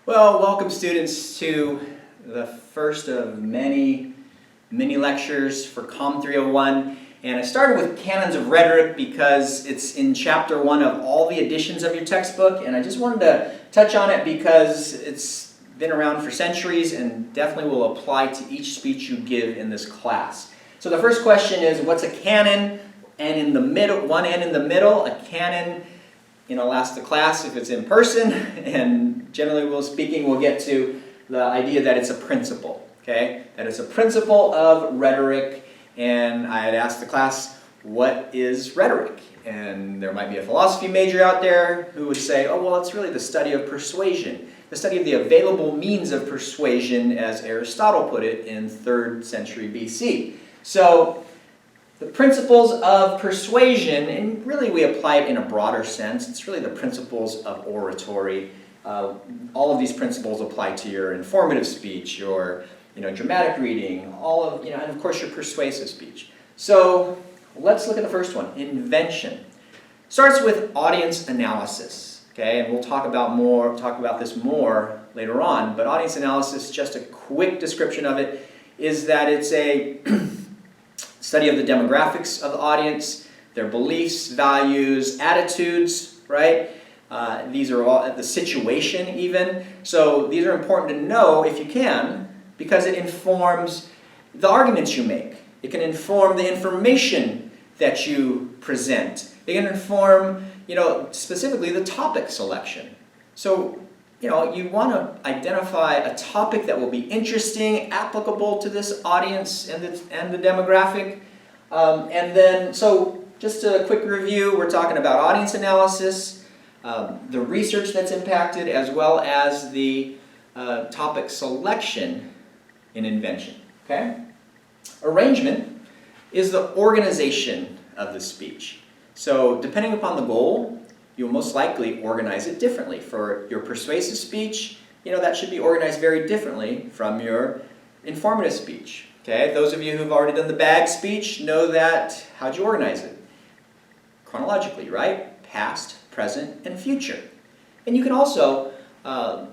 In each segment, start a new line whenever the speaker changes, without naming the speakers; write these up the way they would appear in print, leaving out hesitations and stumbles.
Well, welcome students to the first of many mini lectures for COM 301. And I started with Canons of Rhetoric because it's in chapter 1 of all the editions of your textbook. And I just wanted to touch on it because it's been around for centuries and definitely will apply to each speech you give in this class. So the first question is, what's a canon? And in the middle, one end in the middle, a canon, I'll ask the class if it's in person, and generally speaking, we'll get to the idea that it's a principle, okay? That it's a principle of rhetoric, and I had asked the class, what is rhetoric? And there might be a philosophy major out there who would say, oh, well, it's really the study of persuasion, the study of the available means of persuasion, as Aristotle put it in 3rd century BC. So, the principles of persuasion, and really we apply it in a broader sense, it's really the principles of oratory. All of these principles apply to your informative speech, your dramatic reading, and of course your persuasive speech. So let's look at the first one, invention. Starts with audience analysis, okay, and we'll talk about this more later on, but audience analysis, just a quick description of it, is that it's a study of the demographics of the audience, their beliefs, values, attitudes, right? These are all the situation even. So these are important to know if you can, because it informs the arguments you make. It can inform the information that you present. It can inform, specifically the topic selection. So, you want to identify a topic that will be interesting, applicable to this audience and the demographic. So just a quick review, we're talking about audience analysis, the research that's impacted, as well as the topic selection in invention. Okay? Arrangement is the organization of the speech. So depending upon the goal, you'll most likely organize it differently. For your persuasive speech, that should be organized very differently from your informative speech. Okay, those of you who've already done the bag speech know that, how'd you organize it? Chronologically, right? Past, present, and future. And you can also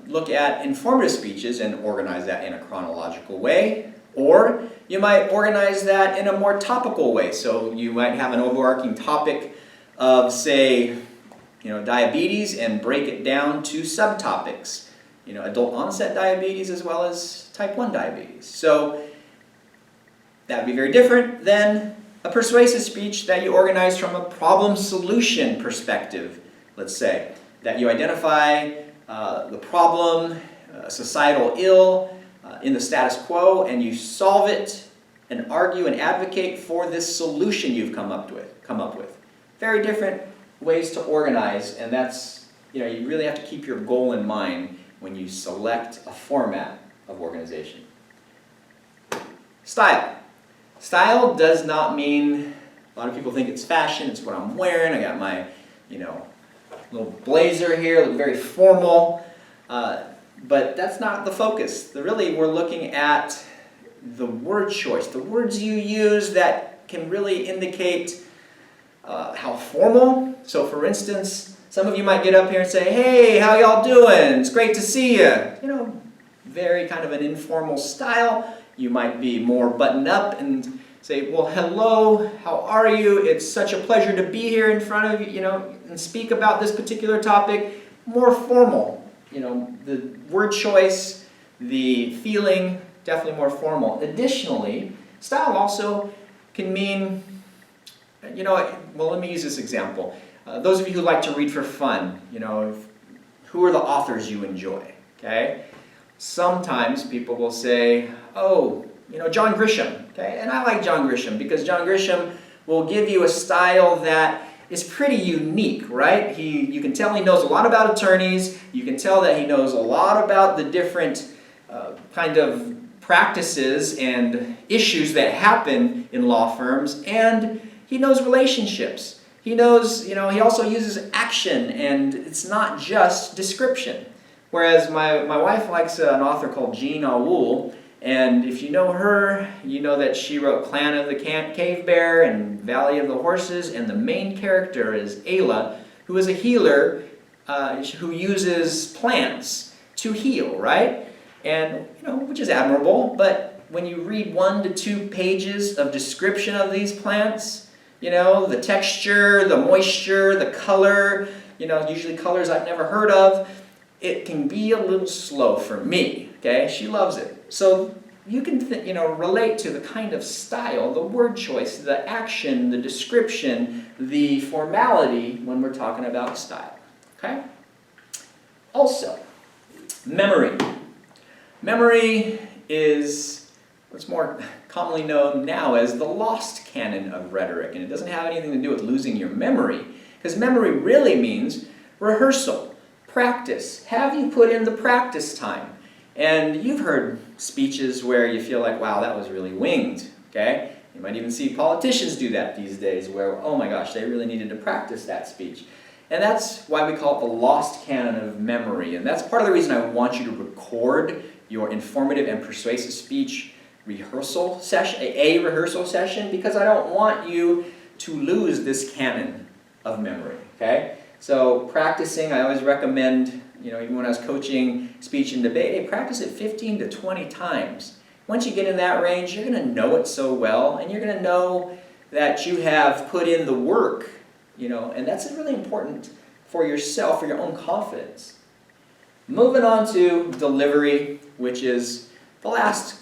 look at informative speeches and organize that in a chronological way, or you might organize that in a more topical way. So you might have an overarching topic of, say, diabetes, and break it down to subtopics. Adult onset diabetes as well as type 1 diabetes. So that would be very different than a persuasive speech that you organize from a problem solution perspective, let's say. That you identify the problem, societal ill in the status quo, and you solve it and argue and advocate for this solution you've come up with. Very different ways to organize, and that's, you really have to keep your goal in mind when you select a format of organization. Style. Style does not mean, a lot of people think it's fashion, it's what I'm wearing, I got my, little blazer here, look very formal, but that's not the focus. Really, we're looking at the word choice, the words you use that can really indicate how formal. So for instance, some of you might get up here and say, hey, how y'all doing? It's great to see you. Very kind of an informal style. You might be more buttoned up and say, well, hello, how are you? It's such a pleasure to be here in front of you, and speak about this particular topic. More formal. The word choice, the feeling, definitely more formal. Additionally, style also can mean, let me use this example. Those of you who like to read for fun, who are the authors you enjoy, okay? Sometimes people will say, oh, John Grisham, okay? And I like John Grisham because John Grisham will give you a style that is pretty unique, right? You can tell he knows a lot about attorneys. You can tell that he knows a lot about the different kind of practices and issues that happen in law firms, and he knows relationships. He knows, he also uses action, and it's not just description. Whereas my wife likes an author called Jean Auel, and if you know her, you know that she wrote Clan of the Cave Bear and Valley of the Horses, and the main character is Ayla, who is a healer, who uses plants to heal, right? And, which is admirable, but when you read 1 to 2 pages of description of these plants, the texture, the moisture, the color, usually colors I've never heard of, it can be a little slow for me, okay? She loves it. So you can, relate to the kind of style, the word choice, the action, the description, the formality when we're talking about style, okay? Also, memory. Memory is what's more commonly known now as the lost canon of rhetoric, and it doesn't have anything to do with losing your memory, because memory really means rehearsal, practice. Have you put in the practice time? And you've heard speeches where you feel like, wow, that was really winged, okay? You might even see politicians do that these days where, oh my gosh, they really needed to practice that speech. And that's why we call it the lost canon of memory. And that's part of the reason I want you to record your informative and persuasive speech rehearsal session, a rehearsal session, because I don't want you to lose this canon of memory, okay? So practicing, I always recommend, even when I was coaching speech and debate, hey, practice it 15 to 20 times. Once you get in that range, you're going to know it so well, and you're going to know that you have put in the work, and that's really important for yourself, for your own confidence. Moving on to delivery, which is the last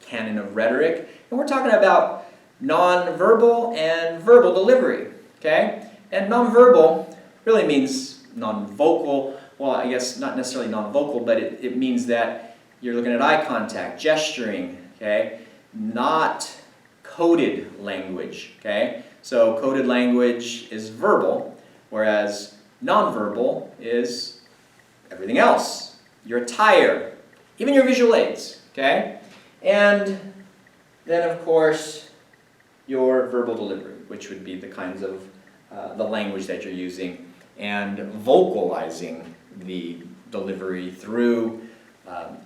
canon of rhetoric, and we're talking about nonverbal and verbal delivery, okay? And nonverbal really means non-vocal. Well, I guess not necessarily non-vocal, but it means that you're looking at eye contact, gesturing, okay? Not coded language, okay? So coded language is verbal, whereas nonverbal is everything else. Your attire, even your visual aids, okay? And then, of course, your verbal delivery, which would be the kinds of the language that you're using, and vocalizing the delivery through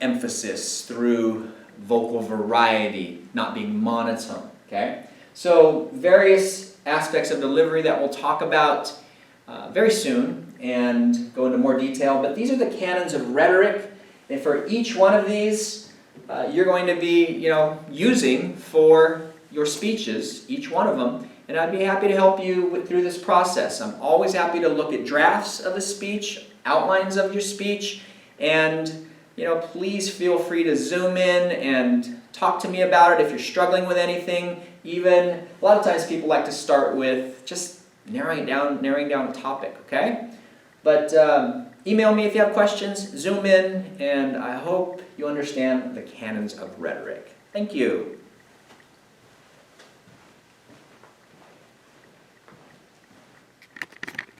emphasis, through vocal variety, not being monotone, okay? So various aspects of delivery that we'll talk about very soon and go into more detail, but these are the canons of rhetoric, and for each one of these, you're going to be, using for your speeches, each one of them, and I'd be happy to help you through this process. I'm always happy to look at drafts of a speech, outlines of your speech, and please feel free to zoom in and talk to me about it if you're struggling with anything. Even a lot of times people like to start with just narrowing down a topic, okay? But email me if you have questions, zoom in, and I hope you understand the canons of rhetoric. Thank you.